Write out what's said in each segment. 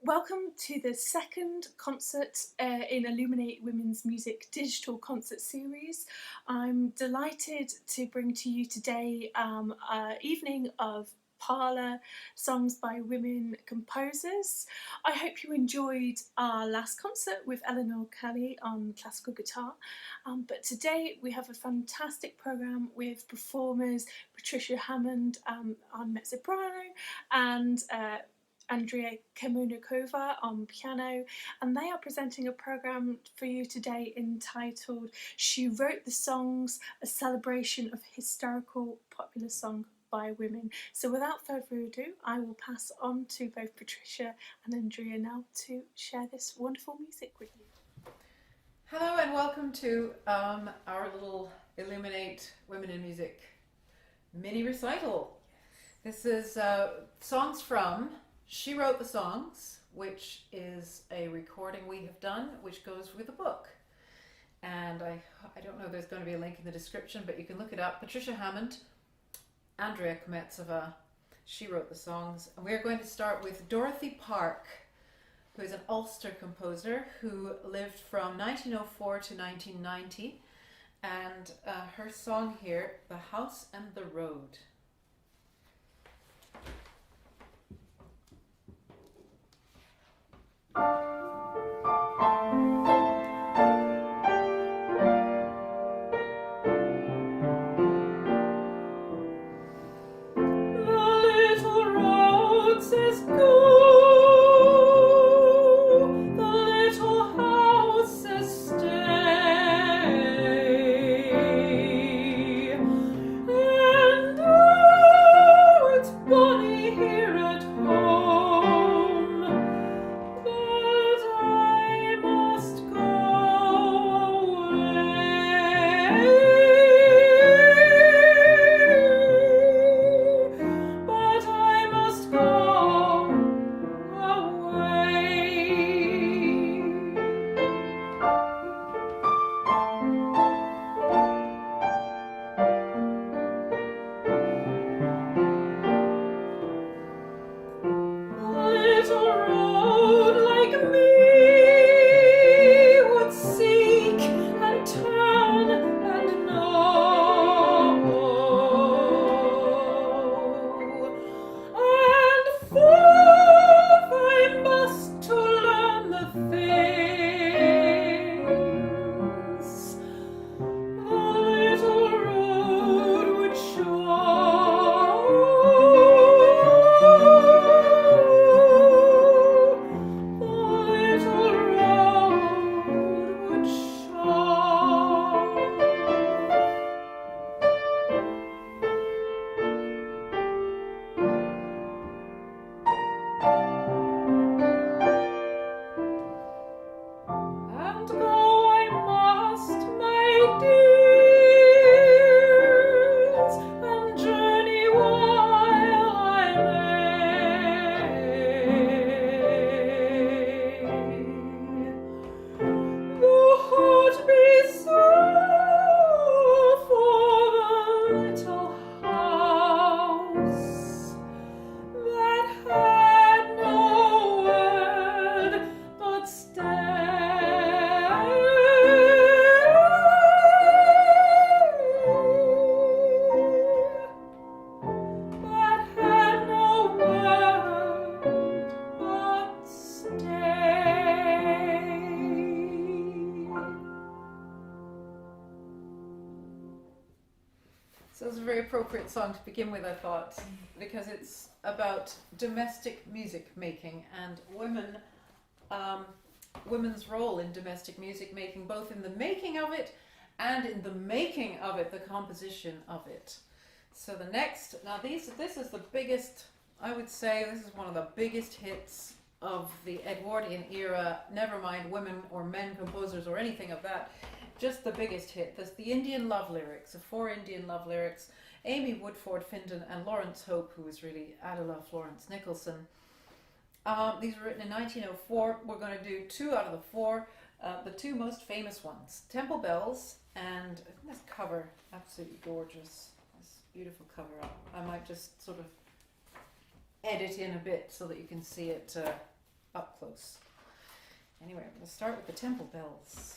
Welcome to the second concert in Illuminate Women's Music digital concert series. I'm delighted to bring to you today an evening of parlour songs by women composers. I hope you enjoyed our last concert with Eleanor Kelly on classical guitar, but today we have a fantastic programme with performers Patricia Hammond on mezzo and Andrea Kmecova on piano, and they are presenting a programme for you today entitled She Wrote the Songs, a celebration of historical popular song by women. So without further ado, I will pass on to both Patricia and Andrea now to share this wonderful music with you. Hello and welcome to our little Illuminate Women in Music mini recital. This is songs from She Wrote the Songs, which is a recording we have done, which goes with a book. And I don't know if there's going to be a link in the description, but you can look it up. Patricia Hammond, Andrea Kmecova, She Wrote the Songs. And we're going to start with Dorothy Park, who is an Ulster composer who lived from 1904 to 1990. And her song here, The House and the Road. So it's a very appropriate song to begin with, I thought, because it's about domestic music making and women's role in domestic music making, both in the making of it and in the making of it, the composition of it. So the next, now this is the biggest, I would say, this is one of the biggest hits of the Edwardian era, never mind women or men composers or anything of that. Just the biggest hit. There's the Indian love lyrics, the 4 Indian love lyrics. Amy Woodford Findon and Laurence Hope, who was really Adela, Florence, Nicolson. These were written in 1904. We're going to do 2 out of the 4, the 2 most famous ones. Temple Bells and I think this cover, absolutely gorgeous. This beautiful cover. I might just sort of edit in a bit so that you can see it up close. Anyway, I'm going to start with the temple bells.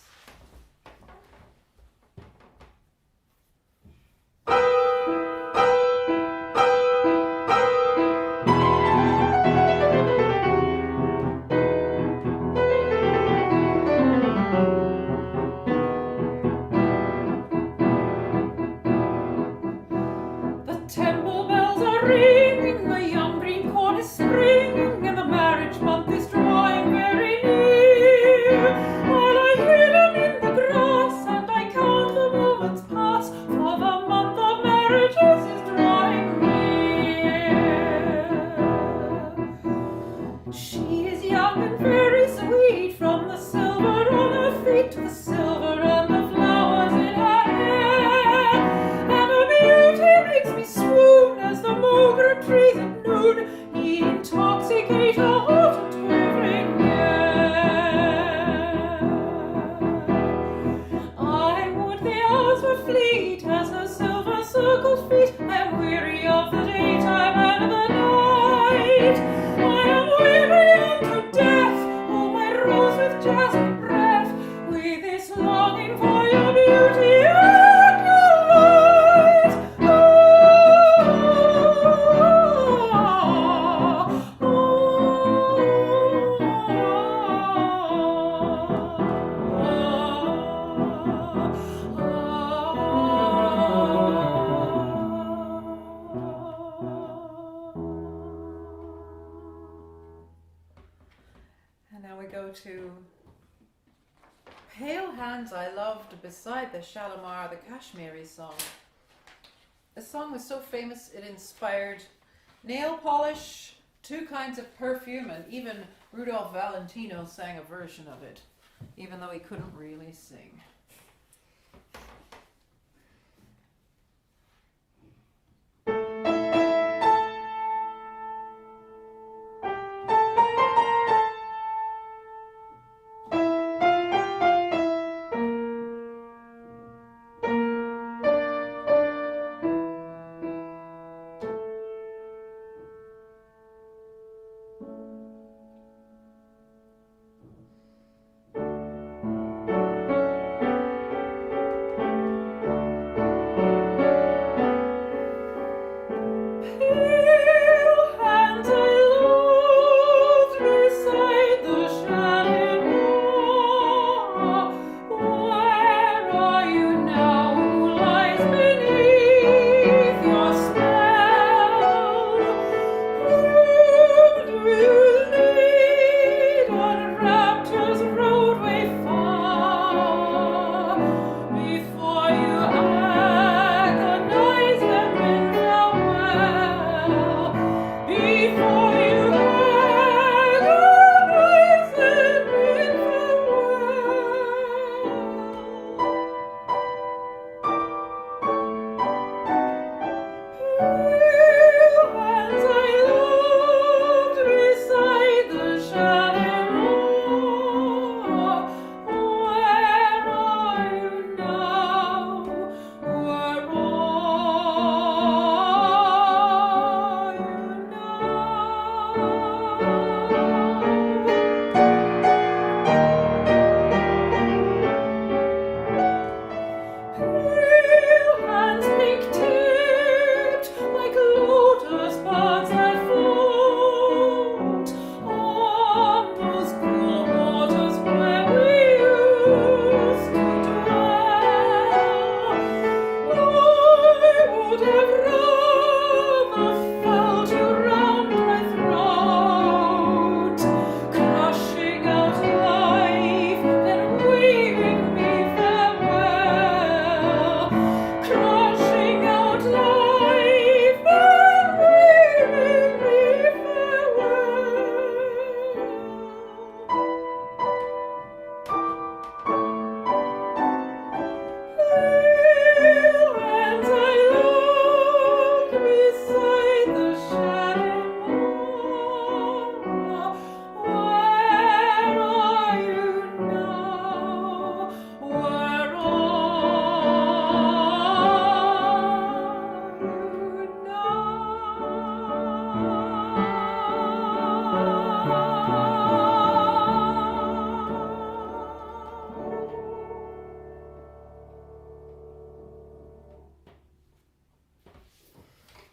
To Pale Hands I Loved Beside the Shalimar, the Kashmiri Song. The song was so famous it inspired nail polish, 2 kinds of perfume, and even Rudolph Valentino sang a version of it, even though he couldn't really sing.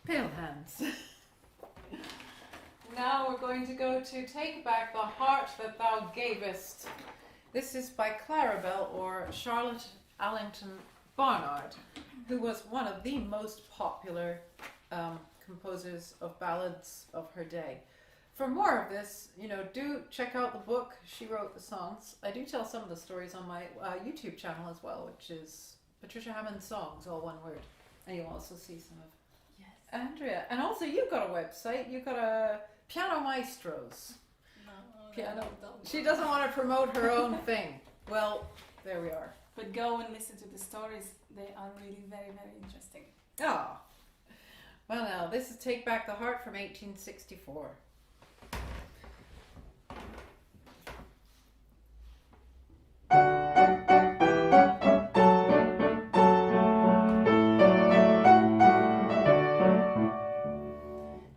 Pale hands. Now we're going to go to Take Back the Heart That Thou Gavest. This is by Clarabelle or Charlotte Allington Barnard, who was one of the most popular composers of ballads of her day. For more of this, do check out the book. She wrote the songs. I do tell some of the stories on my YouTube channel as well, which is Patricia Hammond Songs, all one word. And you'll also see some of Andrea. And also you've got a website. You've got a Piano Maestros. Piano. She doesn't want to promote her own thing. Well, there we are. But go and listen to the stories. They are really very, very interesting. Ah. Well, now, this is Take Back the Heart from 1864.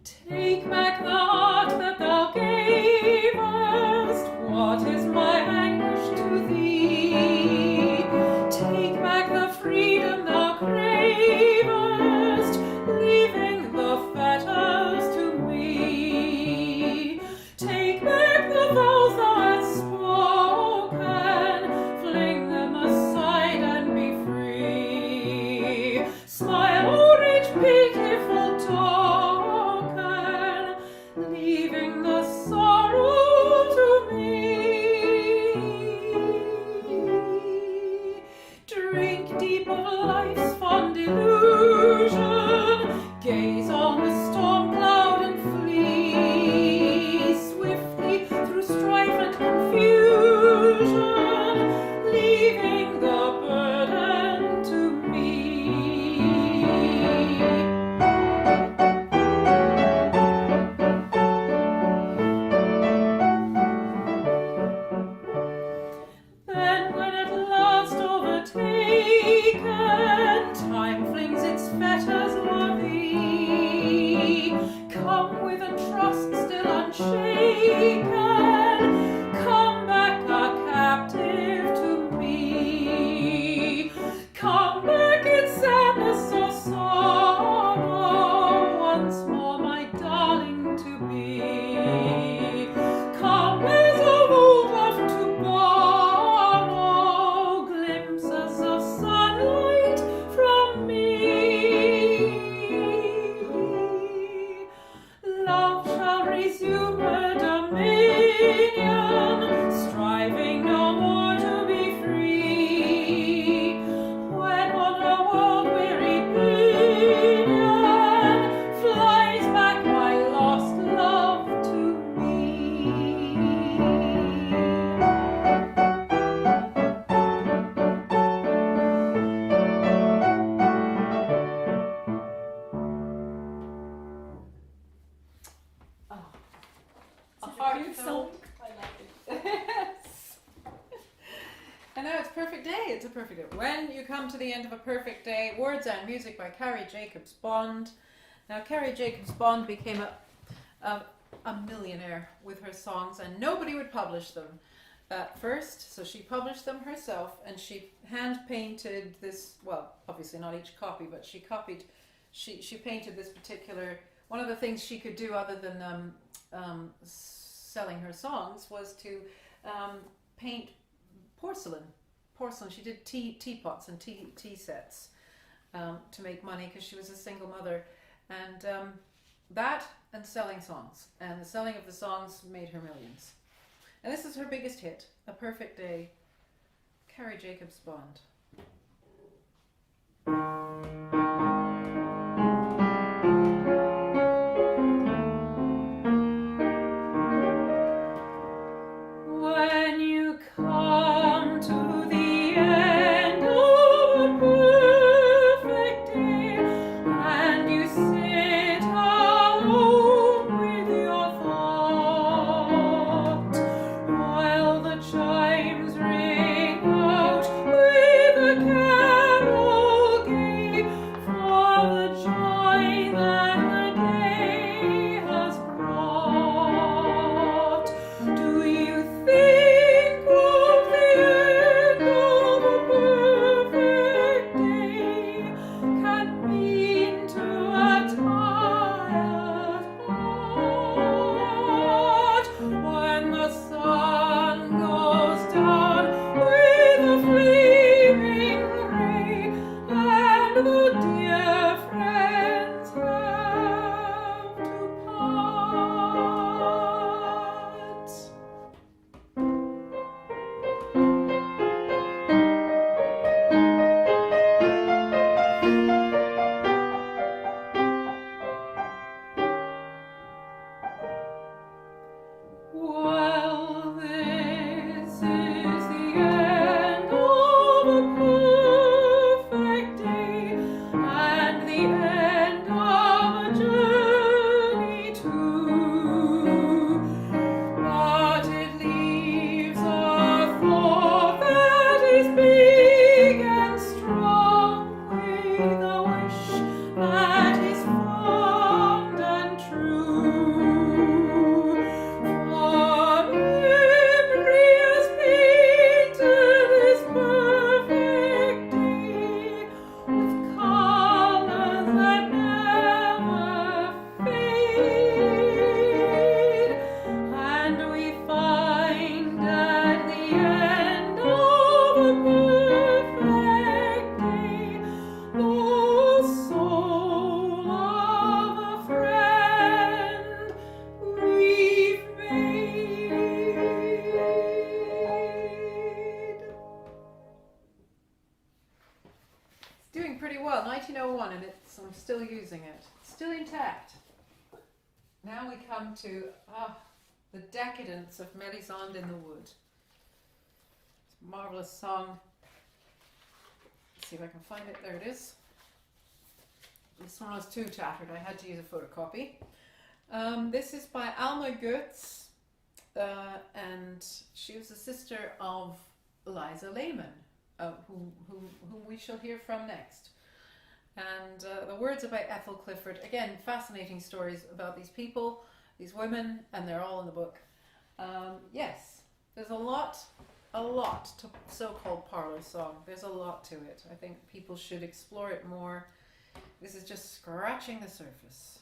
Take back the heart that thou gavest. What is my anguish to thee? Take back the freedom thou cravest, leaving the fetters to me. Take back the vows thou hast spoken, fling them aside and be free. Smile, O rich, pitiful token, leaving the sorrow to me. Drink deep of life's fond illusion, gaze on the storm cloud and flee swiftly through strife and confusion, leaving the burden to me. Then when at last overtaken, time flings its fetters o'er thee. Come with a trust still unshaken, come back a captive to me. Come back in sadness or sorrow, once more my darling to be. Come as of old oft to borrow glimpses of sunlight from me. Love shall resume her dominion, striving no more to be free. When on her world-weary pinion flies back my lost love to me. A Is it heart cute filled- song? I like it. Yes. And now it's Perfect Day. It's a perfect day. When you come to the end of a perfect day, words and music by Carrie Jacobs Bond. Now, Carrie Jacobs Bond became a millionaire with her songs, and nobody would publish them at first. So she published them herself, and she hand painted this. Well, obviously not each copy, but she copied. She painted this particular. One of the things she could do other than selling her songs was to paint porcelain. She did teapots and tea sets to make money because she was a single mother, and that and selling songs. And the selling of the songs made her millions. And this is her biggest hit, A Perfect Day, Carrie Jacobs Bond. When you come to the end of a perfect day, and you sit alone with your thought, while the chimes ring out with a carol gay, still intact. Now we come to the decadence of Melisande in the Wood. It's a marvellous song. Let's see if I can find it. There it is. This one was too tattered. I had to use a photocopy. This is by Alma Goetz, and she was the sister of Elizalehmann, whom we shall hear from next. And the words are by Ethel Clifford. Again, fascinating stories about these people, these women, and they're all in the book. Yes, there's a lot to so-called parlour song. There's a lot to it. I think people should explore it more. This is just scratching the surface.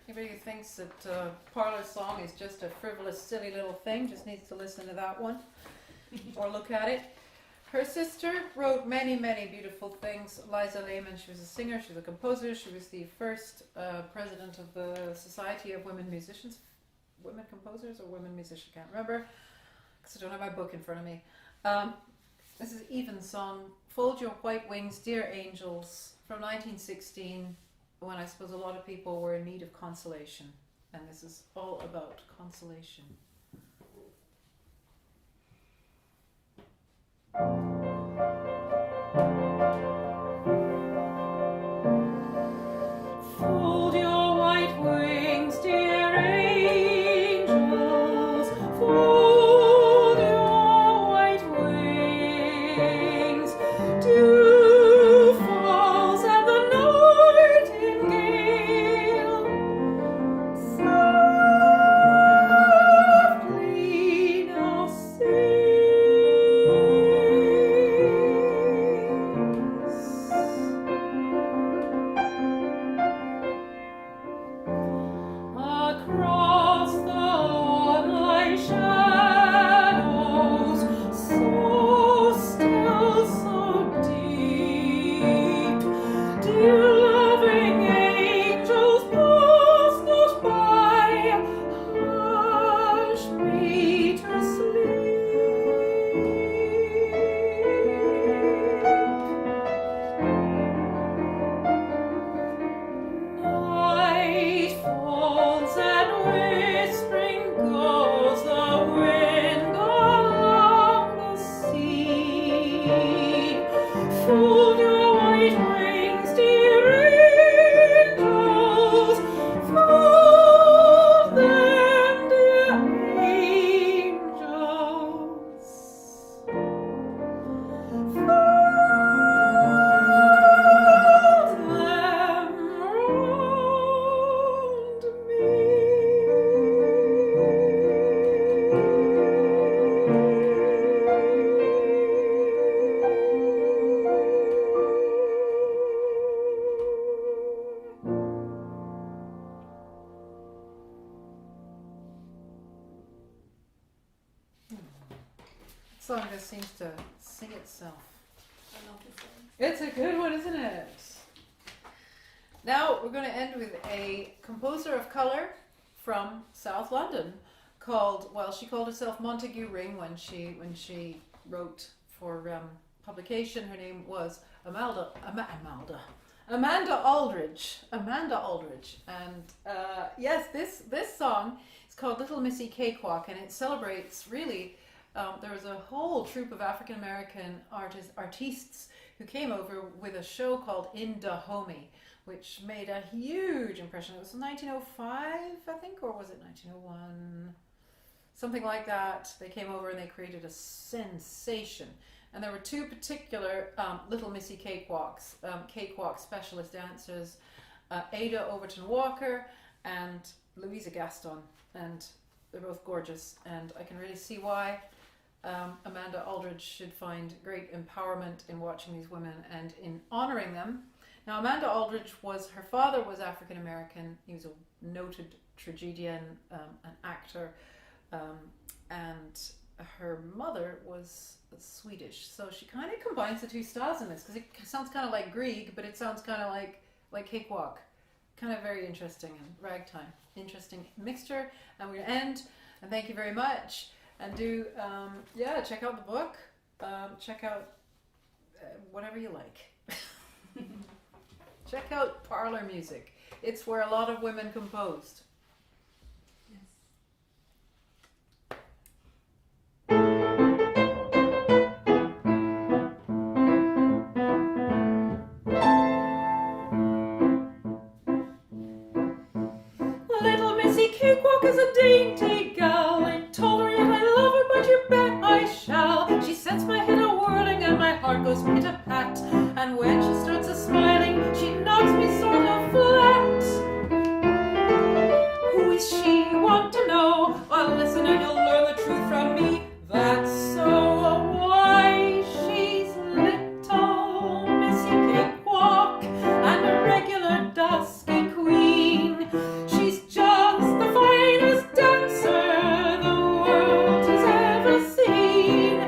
Anybody who thinks that parlour song is just a frivolous, silly little thing just needs to listen to that one or look at it. Her sister wrote many, many beautiful things. Elizalehmann, she was a singer, she was a composer, she was the first president of the Society of Women Musicians, women composers or women musicians, I can't remember, because I don't have my book in front of me. This is Evensong, Fold Your White Wings, Dear Angels, from 1916, when I suppose a lot of people were in need of consolation. And this is all about consolation. Fold your white wings, dear angels, fold your white wings. Dew falls and the nightingale sighs song just seems to sing itself. I love this song. It's a good one, isn't it? Now we're going to end with a composer of colour from South London she called herself Montague Ring when she wrote for publication. Her name was Amanda Aldridge. And yes, this song is called Little Missy Cakewalk, and it celebrates really. There was a whole troupe of African American artists who came over with a show called In Dahomey, which made a huge impression. It was 1905, I think, or was it 1901? Something like that. They came over and they created a sensation. And there were two particular Little Missy Cakewalks, cakewalk specialist dancers, Ada Overton Walker and Louisa Gaston. And they're both gorgeous. And I can really see why Amanda Aldridge should find great empowerment in watching these women and in honouring them. Now, Amanda Aldridge her father was African American. He was a noted tragedian, an actor, and her mother was Swedish. So she kind of combines the two styles in this, because it sounds kind of like Grieg, but it sounds kind of like Cakewalk. Kind of very interesting, and ragtime. Interesting mixture. And we're going to end, and thank you very much. And do, check out the book. Check out whatever you like. Check out parlour music. It's where a lot of women composed. Little Missy Cakewalk is a dainty gal. I told her yet I love her, but you bet I shall. She sets my head a-whirling and my heart goes pit-a-pat. And when she starts a-smiling, she knocks me sort of flat. Who is she? Want to know? Well, listen and you'll learn the truth from me. That's so. Why, she's little Missy Cakewalk and a regular dusky queen. She's just the finest dancer the world has ever seen.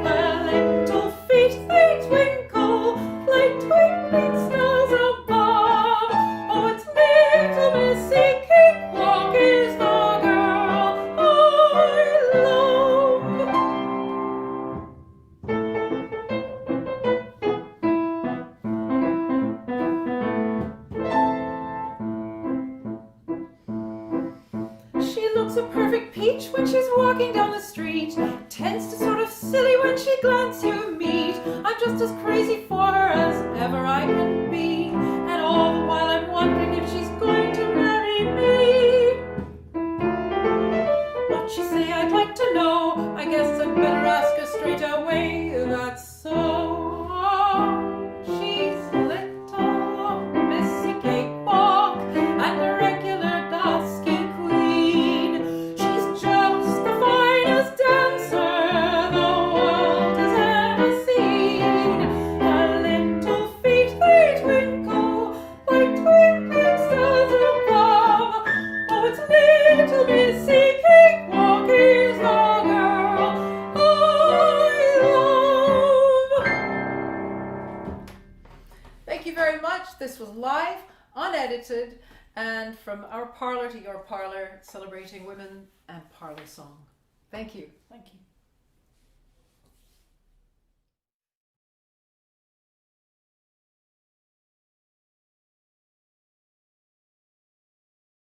Her little feet, they twinkle like twinkling stars above. Oh, it's little Missy Cakewalk is the girl I love. She looks a perfect peach when she's walking down the street. Tends to sort of silly when she glance you meet. I'm just as crazy for her as ever I can be. And all the while I'm wondering if she's going to marry me. What she say I'd like to know. I guess I'd better ask her straight away. That's so. She's little Missy Cakewalk and a regular dusky queen. She's just the finest dancer the world has ever seen. Her little feet, they twinkle like twinkling stars above. Oh, it's little Missy Cakewalk is the girl I love. Thank you very much. This was live, unedited, and from our parlour to your parlour, celebrating women and parlour song. Thank you. Thank you.